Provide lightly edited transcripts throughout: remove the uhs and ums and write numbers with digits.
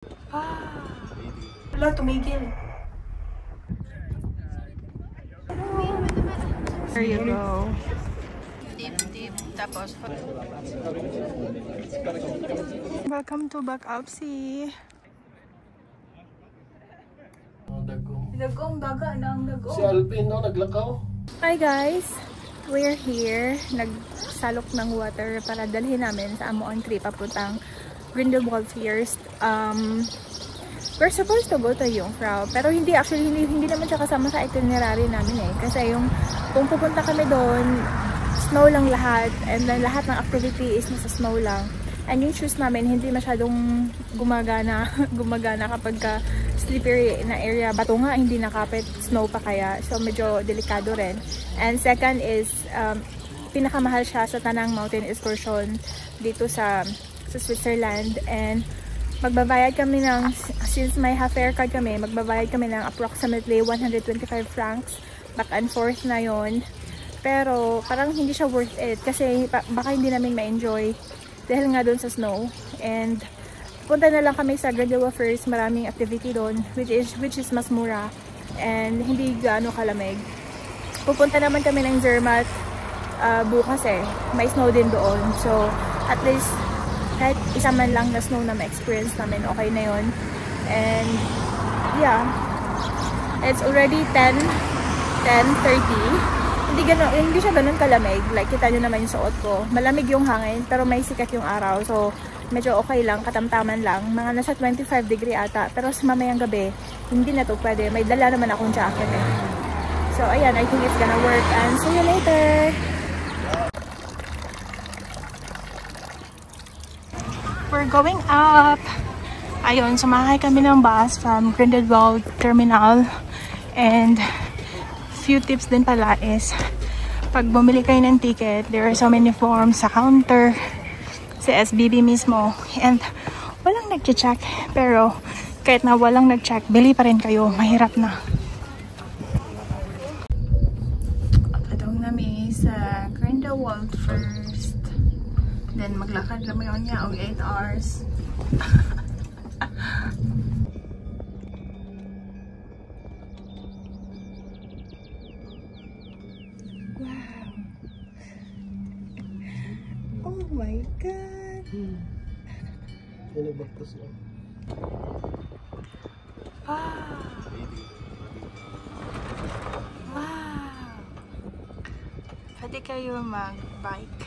Wala, tumigil. There you go. Deep. Tapos, welcome to Bacapsi. Dagong daga na ang dagong. Si Alvin, no? Naglakaw. Hi guys! We're here. Nagsalok ng water para dalhin namin sa Amuan trip papuntang Grindelwald First. We're supposed to go to Jungfrau, pero hindi naman siya kasama sa itinerary namin eh. Kasi kung pupunta kami doon, snow lang lahat, and then lahat ng activity is nasa snow lang. And yung shoes namin hindi masyadong gumagana kapag slippery na area. Bato nga, hindi nakapit, snow pa kaya. So medyo delikado rin. And second is, pinakamahal siya sa Tanang Mountain Excursion dito sa Switzerland. And magbabayad kami ng, since may half-fare card kami, magbabayad kami ng approximately 125 francs. Back and forth na yon. Pero parang hindi siya worth it kasi baka hindi namin ma-enjoy dahil nga doon sa snow. And punta na lang kami sa Grindelwald First, maraming activity doon which is mas mura and hindi gaano kalamig. Pupunta naman kami ng Zermatt bukas eh, may snow din doon. So at least kahit isa man lang na snow na ma-experience namin, okay na yon. And yeah, it's already 10:30. Hindi siya ganun kalamig. Like, kita nyo naman yung suot ko. Malamig yung hangin, pero may sikat yung araw. So, medyo okay lang, katamtaman lang. Mga nasa 25 degree ata. Pero sa mamayang gabi, hindi na to pwede. May dala naman akong jacket eh. So, ayan, I think it's gonna work. And see you later! We're going up! Ayun, sumakay kami ng bus from Grindelwald Terminal. And few tips din pala is pag bumili kayo ng ticket, there are so many forms sa counter sa SBB mismo and walang nag-check, pero kahit na walang nag-check, bili pa rin kayo, mahirap na. Patong nami sa Grindelwald First, then maglakad kami niya og 8 hours. Oh my God! Wow! Pwede kayo mag-bike.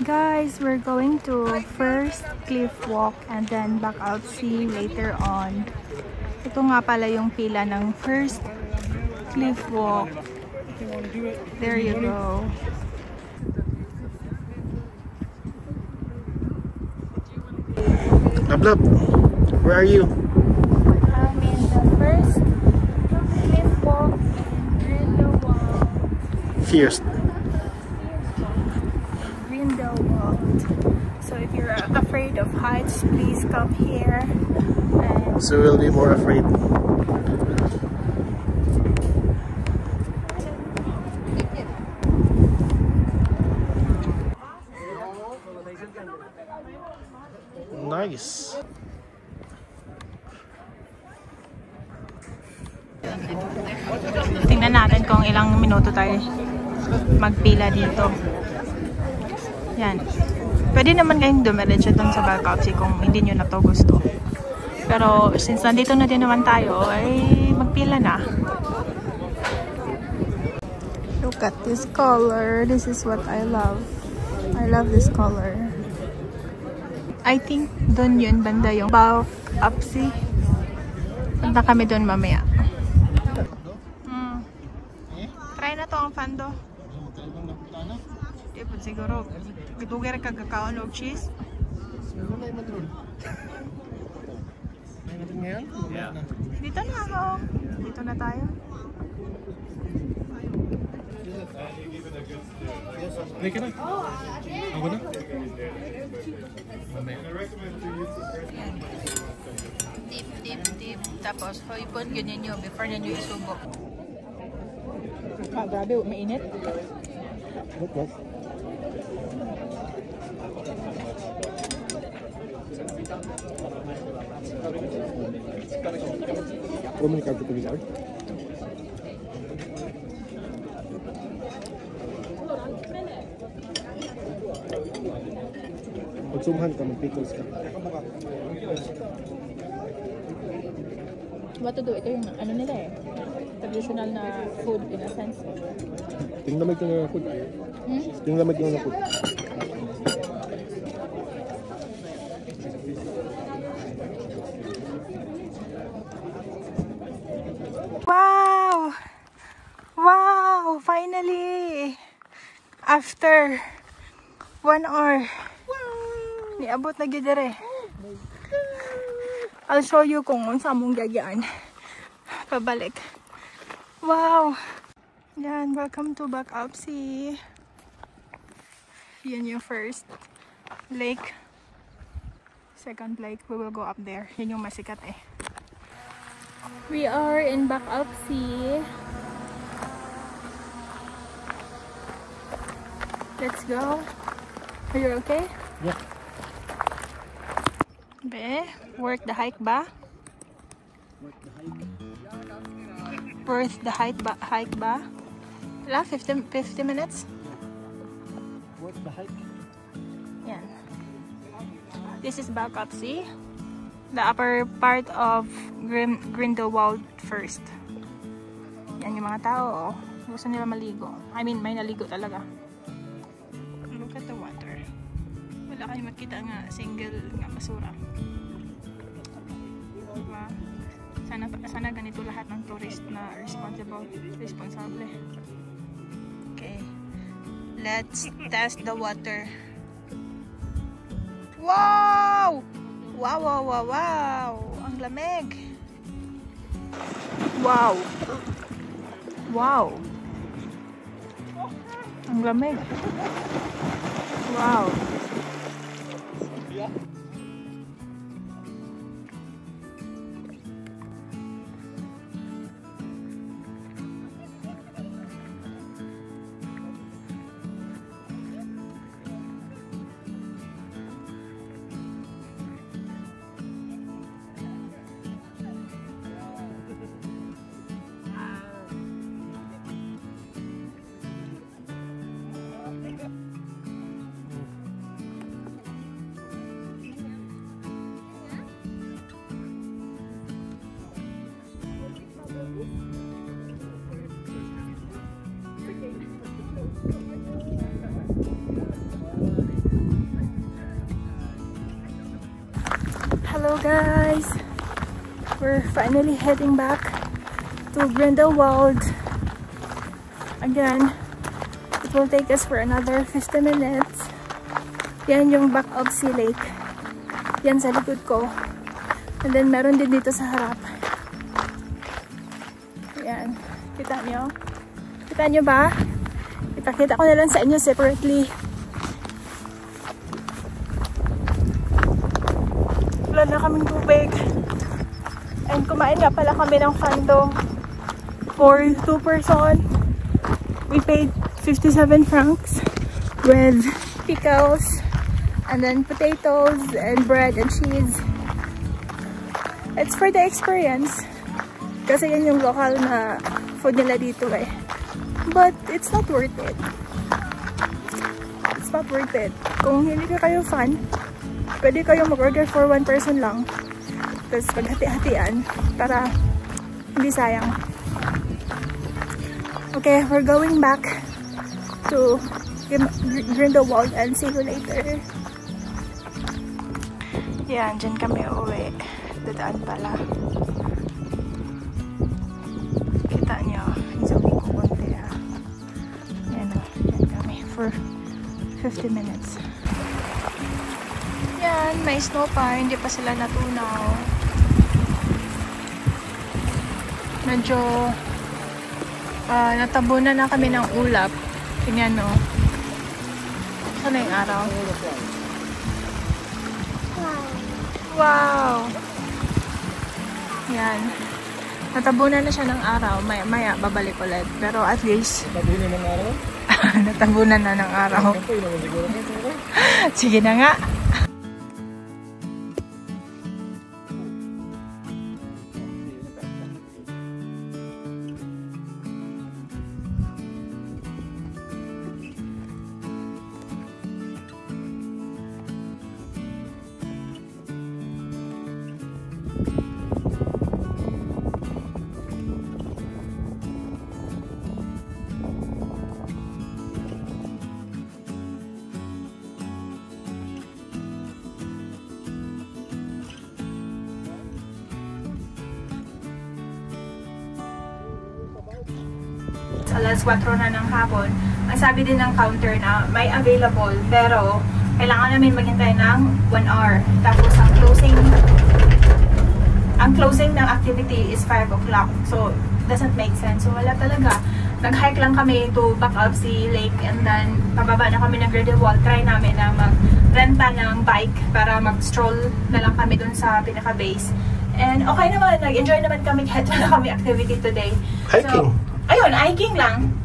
Guys, we're going to first cliff walk and then Bacapsi later on. Ito nga pala yung pila ng first cliff walk. There you go. Lablab, where are you? I'm in the first cliff walk in Grindelwald. First. So if you're afraid of heights, please come here. And So we'll be more afraid. Nice. tingnan natin kung ilang minuto tayo magpila dito. Yan. Pwede naman kayong dumiretso dun sa Bacapsi kung hindi nyo na to gusto. Pero since nandito na din naman tayo, ay magpila na. Look at this color. This is what I love. I love this color. I think dun yun, banda yung Bacapsi. Punta kami dun mamaya. Try na to ang fando. Di po siguro. Gituger kagkakaon og cheese. Wala yung madron. May madron ngayon? Yeah. Dito na ako. Dito na tayo. Halika na. Ako na? Dip. Tapos, hoipon, ganyan nyo. Before nyo isubok. Ah, grabe. Mainit. What? Komunikasi ko bizarre. Magsumhan ka, mag-pickles ka. What to do? Ito yung ano nila eh. Traditional na food in a sense. Tingnan mo ito na food. Tingnan mo ito na food. Wow! Wow! Finally! After 1 hour. Niabot na gidere. I'll show you kung saan mong gagyaan. Pabalik. Wow! Yan, welcome to Bacalpsea. Yan yung first lake. Second lake, we will go up there. Yan yung masikat eh. We are in Bacalpsea. Let's go. Are you okay? Yeah. Be, worth the hike ba? Worth the hike ba? Wala, 50 minutes? Worth the hike? Yan. This is Bacalpsea. The upper part of Grindelwald first. Yan yung mga tao, oh. Gusto nila maligo. I mean, may naligo talaga. Look at the water. Wala kayong makita nga single nga basura. Diba? Sana ganito lahat ng tourist na responsable. Okay. Let's test the water. Wow! Wow! Ang lamig. Wow! Ang lamig. Wow! Hello guys! We're finally heading back to Grindelwald. Again, it will take us for another 50 minutes. Yan yung Bacalpsea Lake. Yan sa likod ko. And then meron din dito sa harap. Yan. Kita nyo? Kita nyo ba? Ipakita ko na lang sa inyo separately. Wala na kaming tubig. And kumain nga pala kami ng fandom for 2 person. We paid 57 francs with pickles and then potatoes and bread and cheese. It's for the experience. Kasi yan yung local na food nila dito eh. But it's not worth it. It's not worth it. Kung hindi kayo fan, pwede kayong mag-order for 1 person lang. Tapos paghati-hatian para hindi sayang. Okay, we're going back to Grindelwald and see you later. Yan, dyan kami uwi. Dadaan pala. Kita nyo. Zoom ko konti ha. Yan o. Yan kami for 50 minutes. Ayan, may snow pa. Hindi pa sila natunaw. Medyo natabunan na kami ng ulap. Tingnan no. Saan na yung araw? Wow! Yan. Natabunan na siya ng araw. Maya babalik ulit. Pero at least... Natabunan ng araw? Natabunan na ng araw. Sige na nga. Alas 4 na ng hapon. Ang sabi din ng counter na may available pero kailangan namin maghintay ng 1 hour. Tapos ang closing ng activity is 5 o'clock. So, doesn't make sense. So, wala talaga. Nag-hike lang kami to Bac-Alpsee Lake and then pababa na kami ng Grindelwald. Try namin na mag-renta ng bike para mag-stroll na lang kami dun sa pinaka-base. And okay naman, nag-enjoy naman kami kahit wala kami activity today. Hiking? So, ayun, hiking lang.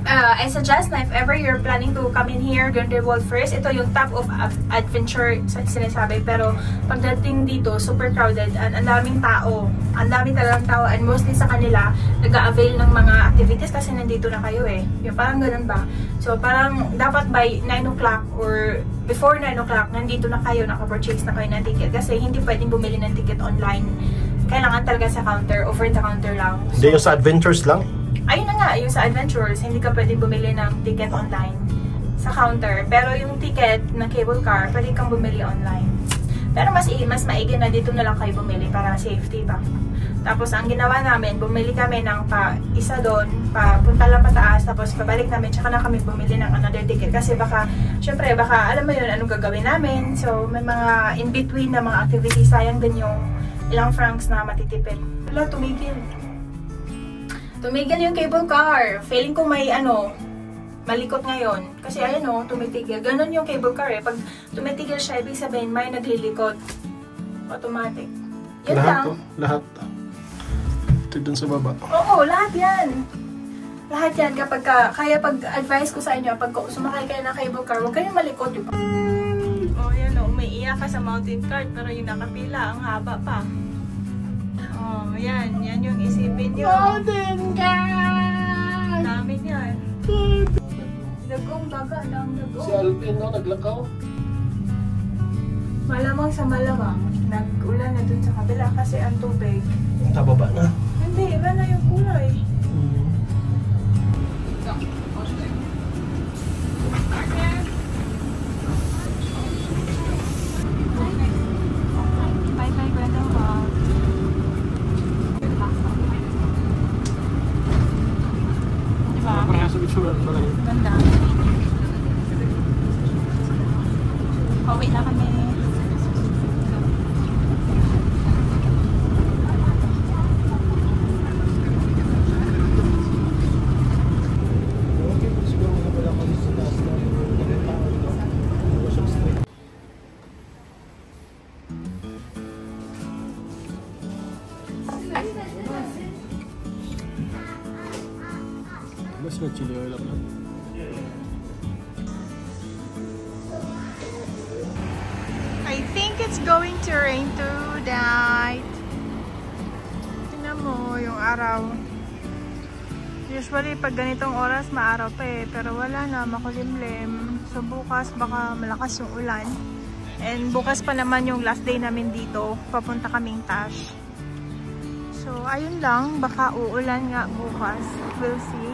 I suggest na if ever you're planning to come in here, Grindelwald first, ito yung top of adventure sa sinasabi. Pero pagdating dito, super crowded and ang daming tao. Ang dami talagang tao and mostly sa kanila, nag-a-avail ng mga activities kasi nandito na kayo eh. Yung parang ganun ba? So parang dapat by 9 o'clock or before 9 o'clock, nandito na kayo, nakapurchase na kayo ng ticket. Kasi hindi pwedeng bumili ng ticket online. Kailangan talaga sa counter, over the counter lang. So, Hindi yung sa adventures lang? ayun na nga, yung sa adventures, hindi ka pwedeng bumili ng ticket online sa counter. Pero yung ticket ng cable car, pwede kang bumili online. Pero mas maigi na dito na lang kayo bumili para safety ba. Tapos ang ginawa namin, bumili kami ng isa doon, punta lang pataas, tapos pabalik namin, tsaka na kami bumili ng another ticket. Kasi baka, syempre, baka alam mo yun, anong gagawin namin. So, may mga in-between na mga activities, sayang din yung ilang francs na matitipid. Wala, tumigil. Tumigil yung cable car. Feeling ko may malikot ngayon. Kasi ayun o, tumitigil. Ganon yung cable car eh. Pag tumitigil siya, ibig sabihin may naglilikot. Automatic. Yun Lahat lang. Lahat. Ito dun sa baba. Oo, lahat yan. Lahat yan. Kaya pag-advise ko sa inyo, pag sumakay kayo ng cable car, huwag kayong malikot. Oh, yan o. Umiiyak ka sa mountain cart, pero yung nakapila, ang haba pa. Oh, yan. Yan yung isipin nyo. Mountain car! Dami yan. Dagong daga lang, dagong. Si Alvin, no? Naglakaw. Malamang sa malamang, nag-ulan na dun sa kabila kasi ang tubig. Tababa na. Hindi, iba na yung kulay. Bye-bye, Grindelwald. Diba? Parang sa itsura. Ganda. Pauwi na kami. Mas may chili oil lang. I think it's going to rain tonight. Tingnan mo yung araw. Usually pag ganitong oras maaraw pa eh, pero wala na, makulimlim. So bukas baka malakas yung ulan. And bukas pa naman yung last day namin dito, papunta kaming Tash. So ayun lang, baka uulan nga bukas. We'll see.